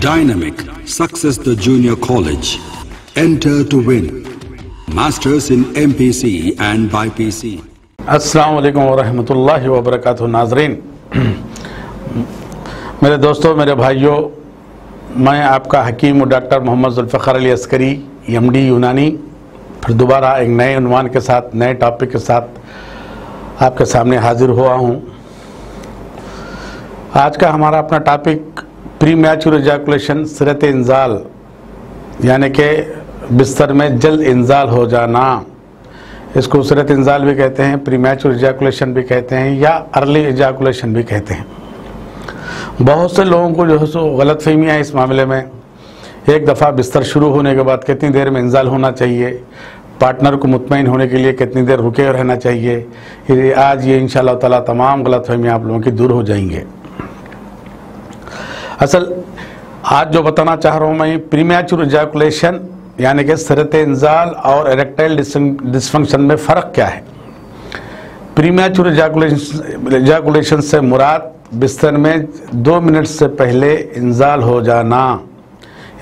Dynamic Success the Junior College. Enter to win. Masters in MPC and BPC. अस्सलाम वालेकुम वरहमतुल्लाहि वबरकातुहू। नाज़रीन, मेरे दोस्तों, मेरे भाइयों, मैं आपका हकीम डॉक्टर मोहम्मद ज़ुल्फ़िकार अली अस्करी, MD यूनानी, फिर दोबारा एक नए उन्वान के साथ, नए टॉपिक के साथ आपके सामने हाजिर हुआ हूँ। आज का हमारा अपना टॉपिक प्री मैच्योर एजाकुलेशन, सिरत इंजाल, यानी कि बिस्तर में जल्द इंजाल हो जाना। इसको सिरत इंजाल भी कहते हैं, प्री मैच्योर एजाकुलेशन भी कहते हैं, या अर्ली एजाकुलेशन भी कहते हैं। बहुत से लोगों को जो है सो गलत फहमियाँ है इस मामले में। एक दफ़ा बिस्तर शुरू होने के बाद कितनी देर में इंजाल होना चाहिए, पार्टनर को मुतमईन होने के लिए कितनी देर रुके रहना चाहिए। आज ये इंशाअल्लाह ताला तमाम गलत फहमियाँ आप लोगों की दूर हो जाएंगे। असल आज जो बताना चाह रहा हूँ मैं, प्री मैच्योर एजाकुलेशन यानी कि सिरत इंजाल और इरेक्टाइल डिसफंक्शन में फ़र्क क्या है। प्री मैच्योर एजाकुलेशन से मुराद बिस्तर में 2 मिनट से पहले इंजाल हो जाना,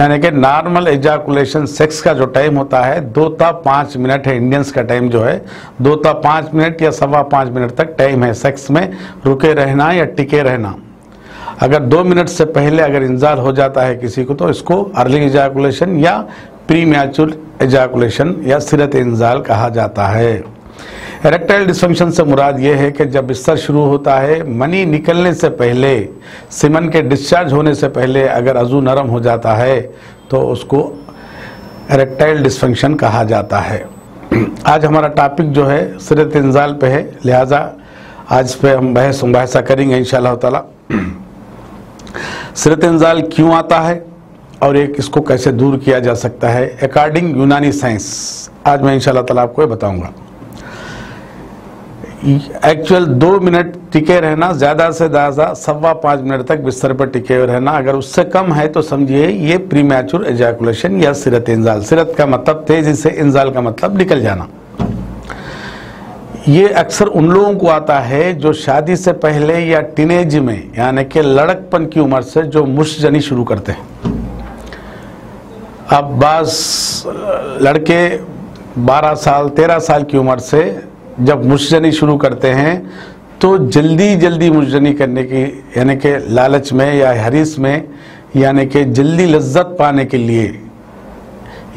यानी कि नॉर्मल एजाकुलेशन सेक्स का जो टाइम होता है 2 ता 5 मिनट है। इंडियंस का टाइम जो है 2 ता 5 मिनट या 5.25 मिनट तक टाइम है सेक्स में रुके रहना या टिके रहना। अगर 2 मिनट से पहले अगर इंजाल हो जाता है किसी को तो इसको अर्ली एजाकुलेशन या प्री मैच्योर एजाकुलेशन या सिरत इंजाल कहा जाता है। इरेक्टाइल डिसफंक्शन से मुराद ये है कि जब बिस्तर शुरू होता है, मनी निकलने से पहले, सीमन के डिस्चार्ज होने से पहले अगर अज़ू नरम हो जाता है तो उसको इरेक्टाइल डिसफंक्शन कहा जाता है। आज हमारा टॉपिक जो है सिरत इंजाल पे है, लिहाजा आज पे हम बहसा करेंगे इंशाअल्लाह ताला। सिरत इंजाल क्यों आता है और एक इसको कैसे दूर किया जा सकता है अकॉर्डिंग यूनानी साइंस, आज मैं इंशाअल्लाह ताला आपको ये बताऊंगा। एक्चुअल 2 मिनट टिके रहना, ज़्यादा से ज़्यादा 5.25 मिनट तक बिस्तर पर टिके रहना, अगर उससे कम है तो समझिए ये प्री मैच्योर एजाकुलेशन या सिरत इंजाल। सिरत का मतलब तेज़ी से, इंजाल का मतलब निकल जाना। ये अक्सर उन लोगों को आता है जो शादी से पहले या टीनेज में, यानी कि लड़कपन की उम्र से जो मुश्जनी शुरू करते हैं। अब बाज़ लड़के 12 साल 13 साल की उम्र से जब मुश्जनी शुरू करते हैं तो जल्दी मुश्जनी करने की, यानी कि लालच में या हरीस में, यानी कि जल्दी लज्जत पाने के लिए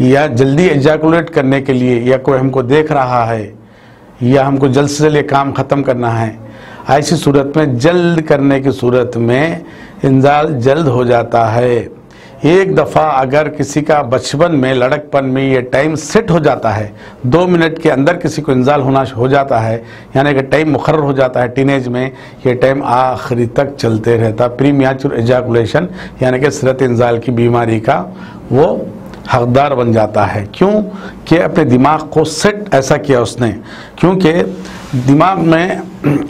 या जल्दी एजाकुलेट करने के लिए, या कोई हमको देख रहा है या हमको जल्द से जल्द ये काम ख़त्म करना है, ऐसी सूरत में जल्द करने की सूरत में इंजाल जल्द हो जाता है। एक दफ़ा अगर किसी का बचपन में, लड़कपन में ये टाइम सेट हो जाता है, 2 मिनट के अंदर किसी को इंजाल होना हो जाता है, यानी कि टाइम मुकर्रर हो जाता है टीनेज में, ये टाइम आखिरी तक चलते रहता। प्री मैच्योर एजाकुलेशन यानी कि सिरत इंजाल की बीमारी का वो हकदार बन जाता है। क्यों कि अपने दिमाग को सेट ऐसा किया उसने, क्योंकि दिमाग में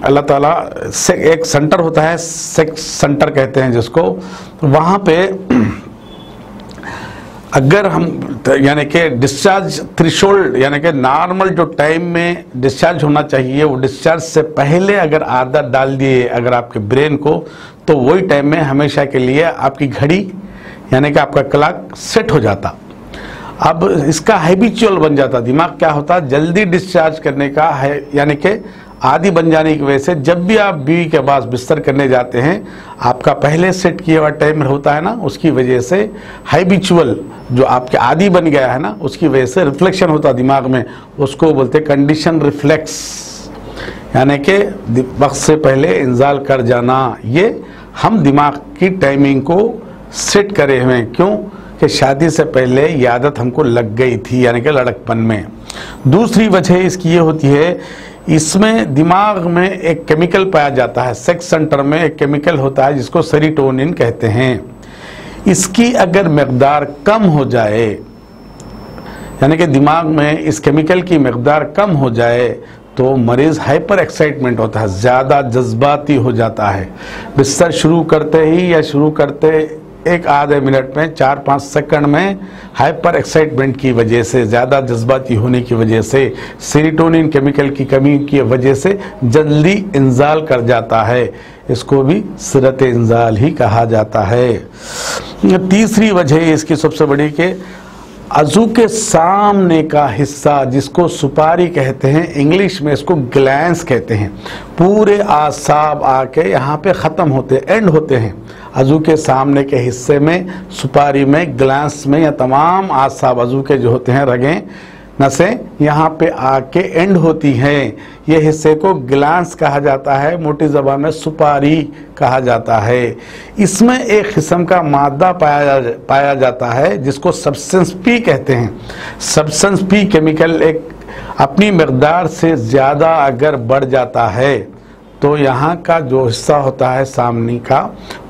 अल्लाह ताला से एक सेंटर होता है, सेक्स सेंटर कहते हैं जिसको, वहाँ पे अगर हम, यानी कि डिस्चार्ज थ्रेशोल्ड, यानी कि नॉर्मल जो टाइम में डिस्चार्ज होना चाहिए वो डिस्चार्ज से पहले अगर आदत डाल दिए अगर आपके ब्रेन को, तो वही टाइम में हमेशा के लिए आपकी घड़ी, यानी कि आपका क्लॉक सेट हो जाता। अब इसका हैबिचुअल बन जाता। दिमाग क्या होता, जल्दी डिस्चार्ज करने का है, यानी कि आदि बन जाने की वजह से जब भी आप बीवी के पास बिस्तर करने जाते हैं, आपका पहले सेट किया हुआ टाइम होता है ना, उसकी वजह से हैबिचुअल जो आपके आदि बन गया है ना, उसकी वजह से रिफ्लेक्शन होता दिमाग में, उसको बोलते कंडीशन रिफ्लेक्स, यानी कि वक्त से पहले इंजाल कर जाना। ये हम दिमाग की टाइमिंग को सेट करे हुए हैं। क्यों कि शादी से पहले ये आदत हमको लग गई थी, यानी कि लड़कपन में। दूसरी वजह इसकी ये होती है, इसमें दिमाग में एक केमिकल पाया जाता है, सेक्स सेंटर में एक केमिकल होता है जिसको सेरोटोनिन कहते हैं। इसकी अगर मकदार कम हो जाए, यानी कि दिमाग में इस केमिकल की मकदार कम हो जाए तो मरीज़ हाइपर एक्साइटमेंट होता है, ज़्यादा जज्बाती हो जाता है। बिस्तर शुरू करते ही या शुरू करते 1-आधे मिनट में, 4-5 सेकंड में हाइपर एक्साइटमेंट की वजह से, ज़्यादा जज्बाती होने की वजह से, सेरोटोनिन केमिकल की कमी की वजह से जल्दी इंजाल कर जाता है। इसको भी सिरत इंजाल ही कहा जाता है। तीसरी वजह है इसकी सबसे बड़ी कि अज़ू के सामने का हिस्सा जिसको सुपारी कहते हैं, इंग्लिश में इसको ग्लैंस कहते हैं, पूरे आसाब आके यहाँ पे ख़त्म होते एंड होते हैं। अज़ू के सामने के हिस्से में, सुपारी में, ग्लैंस में, या तमाम आसाब अज़ू के जो होते हैं रगें, नसें यहाँ पे आके एंड होती हैं। ये हिस्से को ग्लैंस कहा जाता है, मोटी ज़बान में सुपारी कहा जाता है। इसमें एक किस्म का मादा पाया जाता है जिसको सब्सटेंस पी कहते हैं। सब्सटेंस पी केमिकल एक अपनी मकदार से ज़्यादा अगर बढ़ जाता है तो यहाँ का जो हिस्सा होता है सामने का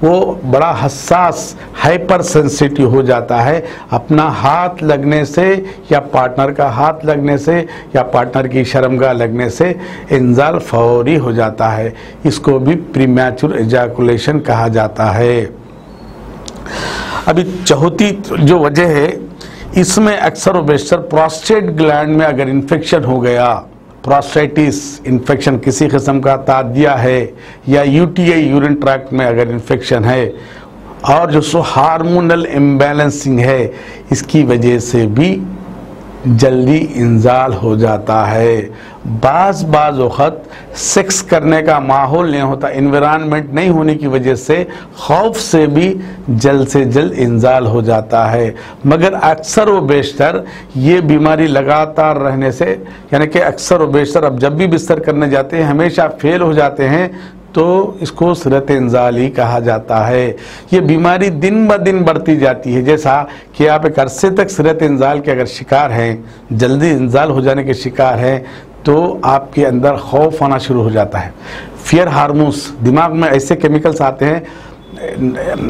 वो बड़ा हसास, हाइपर सेंसिटिव हो जाता है। अपना हाथ लगने से या पार्टनर का हाथ लगने से या पार्टनर की शर्मगाह लगने से इंजाल फौरी हो जाता है। इसको भी प्रीमैच्योर एजाकुलेशन कहा जाता है। अभी चौथी जो वजह है, इसमें अक्सर व बेशतर प्रोस्टेट ग्लैंड में अगर इन्फेक्शन हो गया, प्रोस्टेटिस इन्फेक्शन किसी किस्म का तादिया है, या यूटीआई यूरिन ट्रैक्ट में अगर इन्फेक्शन है, और जो सो हार्मोनल इम्बैलेंसिंग है, इसकी वजह से भी जल्दी इंजाल हो जाता है। बाज़ वक़्त सेक्स करने का माहौल नहीं होता, इन्वायरमेंट नहीं होने की वजह से, खौफ से भी जल्द से जल्द इंजाल हो जाता है। मगर अक्सर व बेशतर ये बीमारी लगातार रहने से, यानी कि अक्सर व बेशतर अब जब भी बिस्तर करने जाते हैं हमेशा फेल हो जाते हैं, तो इसको सिरत इंजाल ही कहा जाता है। ये बीमारी दिन ब दिन बढ़ती जाती है। जैसा कि आप एक अरसे तक सिरत इंजाल के अगर शिकार हैं, जल्दी इंजाल हो जाने के शिकार हैं, तो आपके अंदर खौफ आना शुरू हो जाता है। फियर हार्मोन्स, दिमाग में ऐसे केमिकल्स आते हैं,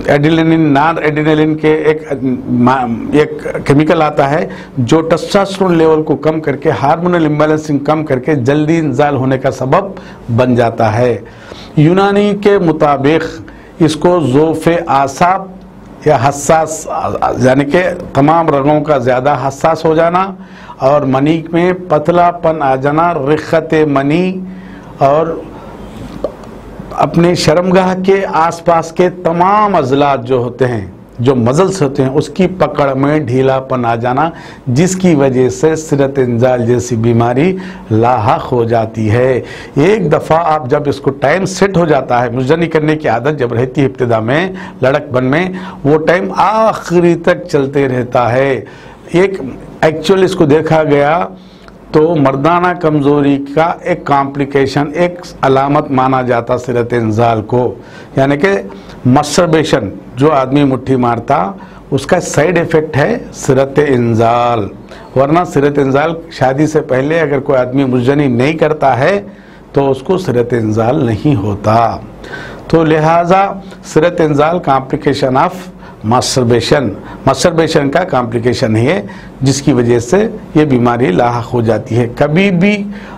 एड्रेनलिन, नॉन एड्रेनलिन के एक केमिकल आता है जो टेस्टोस्टेरोन लेवल को कम करके, हार्मोनल इम्बैलेंसिंग कम करके जल्दी इंजाल होने का सबब बन जाता है। यूनानी के मुताबिक इसको ज़ोफ़े आसाब या हसास, यानी कि तमाम रगों का ज़्यादा हसास हो जाना, और मनी में पतलापन आ जाना, रिख्खत मनी, और अपने शर्मगाह के आसपास के तमाम अज़लात जो होते हैं, जो मज़ल्स होते हैं, उसकी पकड़ में ढीलापन आ जाना, जिसकी वजह से सिरत इंजाल जैसी बीमारी लाहक हो जाती है। एक दफ़ा आप जब इसको टाइम सेट हो जाता है, मुजनी करने की आदत जब रहती है इब्तिदा में, लड़कपन में, वो टाइम आखिरी तक चलते रहता है। एक एक्चुअल इसको देखा गया तो मर्दाना कमज़ोरी का एक कॉम्प्लिकेशन, एक अलामत माना जाता सिरत इंजाल को, यानी कि मस्टरबेशन, जो आदमी मुट्ठी मारता उसका साइड इफ़ेक्ट है सिरत इंजाल। वरना सिरत इंजाल शादी से पहले अगर कोई आदमी मुजनी नहीं करता है तो उसको सिरत इंजाल नहीं होता। तो लिहाजा सिरत इंजाल कॉम्प्लिकेशन ऑफ मस्टरबेशन का कॉम्प्लिकेशन है, जिसकी वजह से ये बीमारी लाहक हो जाती है। कभी भी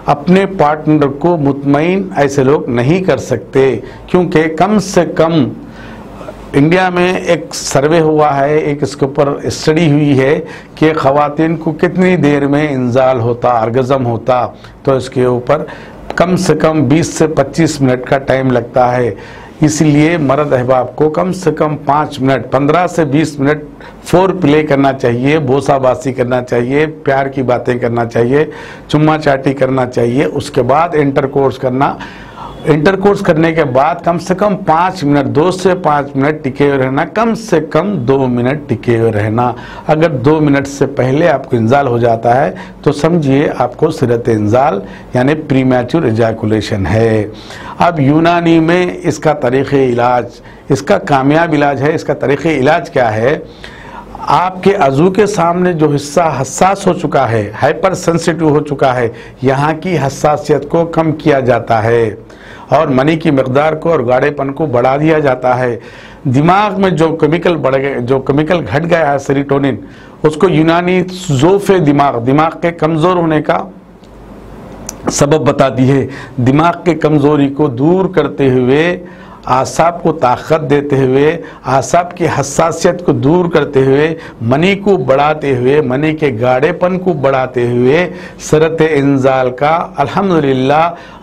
अपने पार्टनर को मुतमईन ऐसे लोग नहीं कर सकते, क्योंकि कम से कम इंडिया में एक सर्वे हुआ है, एक इसके ऊपर स्टडी हुई है कि ख़वातीन को कितनी देर में इंजाल होता, ऑर्गेज़म होता, तो इसके ऊपर कम से कम 20 से 25 मिनट का टाइम लगता है। इसलिए मर्द अहबाब को कम से कम 5 मिनट, 15 से 20 मिनट फोर प्ले करना चाहिए, बोसाबासी करना चाहिए, प्यार की बातें करना चाहिए, चुम्मा चाटी करना चाहिए। उसके बाद इंटरकोर्स करना, इंटरकोर्स करने के बाद कम से कम 5 मिनट, 2 से 5 मिनट टिके हुए रहना, कम से कम 2 मिनट टिके हुए रहना। अगर 2 मिनट से पहले आपको इंजाल हो जाता है तो समझिए आपको सिरत इंजाल यानी प्रीमैच्योर एजाकुलेशन है। अब यूनानी में इसका तरीक़े इलाज, इसका कामयाब इलाज है। इसका तरीक़े इलाज क्या है? आपके अज़ू के सामने जो हिस्सा हसास हो चुका है, हाइपर सेंसिटिव हो चुका है, यहाँ की हसासियत को कम किया जाता है और मनी की मकदार को और गाढ़ेपन को बढ़ा दिया जाता है। दिमाग में जो केमिकल बढ़ गए, जो केमिकल घट गया है सेरोटोनिन, उसको यूनानी ज़ोफ़े दिमाग के कमज़ोर होने का सबब बताती है। दिमाग के कमज़ोरी को दूर करते हुए, आसाब को ताकत देते हुए, आसाब की हसासियत को दूर करते हुए, मनी को बढ़ाते हुए, मनी के गाढ़ेपन को बढ़ाते हुए सिरत इंजाल का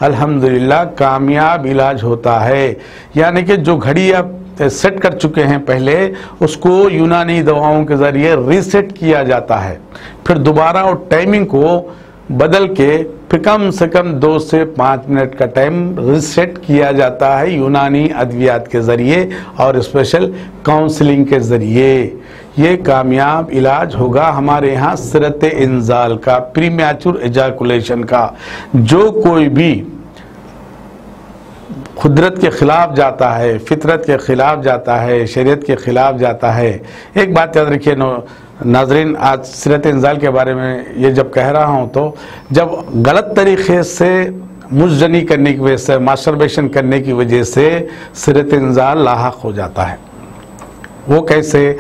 अल्हम्दुलिल्लाह कामयाब इलाज होता है। यानी कि जो घड़ी आप सेट कर चुके हैं पहले, उसको यूनानी दवाओं के ज़रिए रीसेट किया जाता है। फिर दोबारा और टाइमिंग को बदल के फिर कम से कम 2 से 5 मिनट का टाइम रीसेट किया जाता है यूनानी अद्वियात के ज़रिए और स्पेशल काउंसलिंग के ज़रिए। ये कामयाब इलाज होगा हमारे यहाँ सिरते इंजाल का, प्रीमैच्योर एजाकुलेशन का। जो कोई भी खुदरत के खिलाफ जाता है, फितरत के खिलाफ जाता है, शरीयत के खिलाफ जाता है। एक बात याद रखिए नाजरीन, आज सिरत इंजाल के बारे में ये जब कह रहा हूँ तो जब गलत तरीके से मुजनी करने की वजह से, मास्टरबेशन करने की वजह से सिरत इंजाल लाहक हो जाता है। वो कैसे?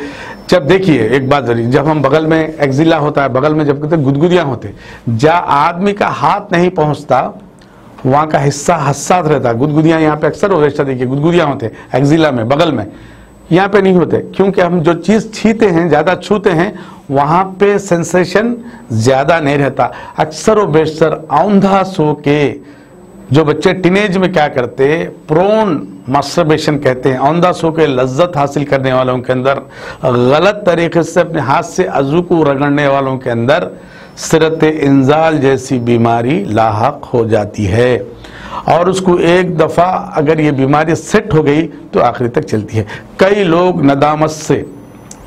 जब देखिए एक बात जरूरी, जब हम बगल में एक्जिला होता है, बगल में जब कहते गुदगुदियाँ होते, जहाँ आदमी का हाथ नहीं पहुँचता वहाँ का हिस्सा हसास रहता है। गुदगुदियाँ यहाँ पे अक्सर हो, देखिए गुदगुदियाँ होते एक्जिला में, बगल में, यहाँ पे नहीं होते, क्योंकि हम जो चीज़ छीते हैं, ज़्यादा छूते हैं, वहाँ पे सेंसेशन ज़्यादा नहीं रहता। अक्सर और बेशतर औंधा सो के जो बच्चे टीनेज में क्या करते, प्रोन मास्टरबेशन कहते हैं, औंधा सो के लज्जत हासिल करने वालों के अंदर, गलत तरीके से अपने हाथ से अज़ू को रगड़ने वालों के अंदर सिरत इंजाल जैसी बीमारी लाहक हो जाती है। और उसको एक दफ़ा अगर ये बीमारी सेट हो गई तो आखिरी तक चलती है। कई लोग नदामत से,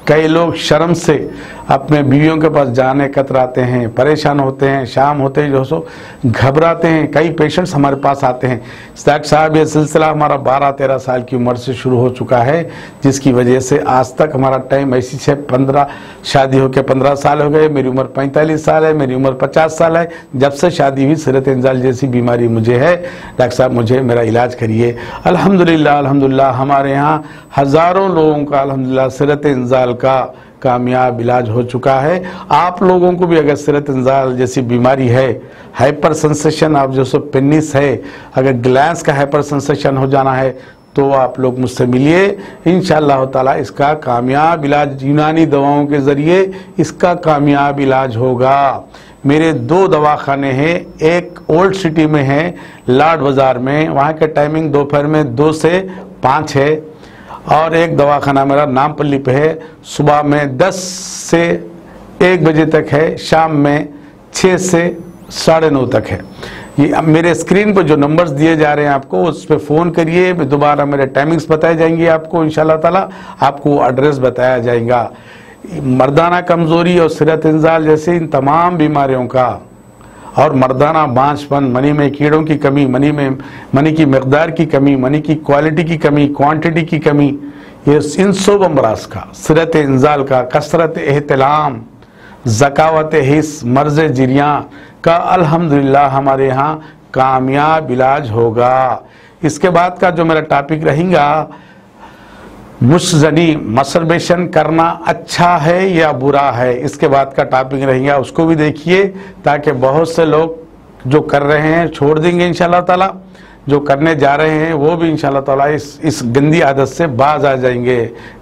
कई लोग शर्म से अपने बीवियों के पास जाने कतराते हैं, परेशान होते हैं, शाम होते ही जो सो घबराते हैं। कई पेशेंट्स हमारे पास आते हैं, डॉक्टर साहब ये सिलसिला हमारा 12-13 साल की उम्र से शुरू हो चुका है, जिसकी वजह से आज तक हमारा टाइम ऐसी से 15 शादी होकर 15 साल हो गए, मेरी उम्र 45 साल है, मेरी उम्र 50 साल है, जब से शादी हुई सिरत इंजाल जैसी बीमारी मुझे है, डॉक्टर साहब मुझे मेरा इलाज करिए। अल्हम्दुलिल्लाह अल्हम्दुलिल्लाह हमारे यहाँ हज़ारों लोगों का अल्हम्दुलिल्लाह सिरत इंजाल का कामयाब इलाज हो चुका है। आप लोगों को भी अगर सिरत इंजाल जैसी बीमारी है, हाइपर सेंसेशन आप जो सो पेनिस है, अगर ग्लैंस का हाइपर सेंसेशन हो जाना है तो आप लोग मुझसे मिलिए, इंशाअल्लाह ताला इसका कामयाब इलाज यूनानी दवाओं के ज़रिए इसका कामयाब इलाज होगा। मेरे 2 दवाखाने हैं, एक ओल्ड सिटी में है लाड बाज़ार में, वहाँ के टाइमिंग दोपहर में 2 से 5 है, और एक दवाखाना मेरा नामपल्ली पे है, सुबह में 10 से 1 बजे तक है, शाम में 6 से 9:30 तक है। ये अब मेरे स्क्रीन पर जो नंबर्स दिए जा रहे हैं आपको, उस पर फ़ोन करिए, दोबारा मेरे टाइमिंग्स बताए जाएंगे आपको, इंशाल्लाह ताला आपको एड्रेस बताया जाएगा। मर्दाना कमज़ोरी और सिरत इंजाल जैसे इन तमाम बीमारियों का, और मर्दाना बांझपन, मनी में कीड़ों की कमी, मनी की मकदार की कमी, मनी की क्वालिटी की कमी, क्वांटिटी की कमी, ये इन सब अमराज का, सिरत इंजाल का, कसरत एहतलाम, ज़कावत हिस्स, मर्ज़ जिरियाँ का अल्हम्दुलिल्लाह हमारे यहाँ कामयाब इलाज होगा। इसके बाद का जो मेरा टॉपिक रहेगा, मुस्जनी मास्टरबेशन करना अच्छा है या बुरा है, इसके बाद का टॉपिक रहेगा, उसको भी देखिए, ताकि बहुत से लोग जो कर रहे हैं छोड़ देंगे इंशाल्लाह ताला, जो करने जा रहे हैं वो भी इंशाल्लाह ताला इस गंदी आदत से बाज आ जाएंगे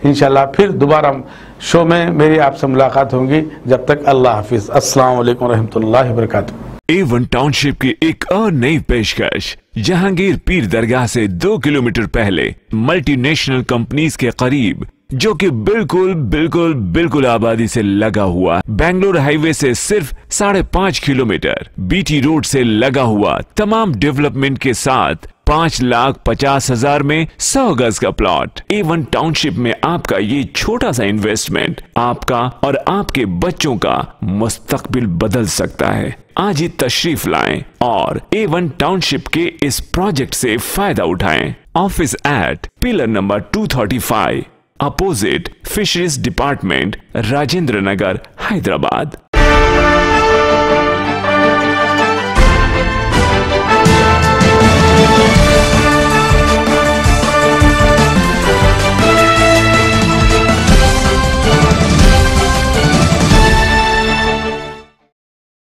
इंशाल्लाह। फिर दोबारा शो में मेरी आपसे मुलाकात होगी, जब तक अल्लाह हाफिज़। अस्सलाम वालेकुम रहमतुल्लाहि व बरकातुहू। A1 टाउनशिप की एक और नई पेशकश, जहांगीर पीर दरगाह से 2 किलोमीटर पहले मल्टीनेशनल कंपनीज के करीब, जो कि बिल्कुल आबादी से लगा हुआ, बेंगलोर हाईवे से सिर्फ 5.5 किलोमीटर, बीटी रोड से लगा हुआ, तमाम डेवलपमेंट के साथ 5,50,000 में 100 गज का प्लॉट। A1 टाउनशिप में आपका ये छोटा सा इन्वेस्टमेंट आपका और आपके बच्चों का मुस्तकबिल बदल सकता है। आज ही तशरीफ लाएं और A1 टाउनशिप के इस प्रोजेक्ट से फायदा उठाएं। Office at pillar number 235, opposite fisheries department, Rajendra Nagar, Hyderabad.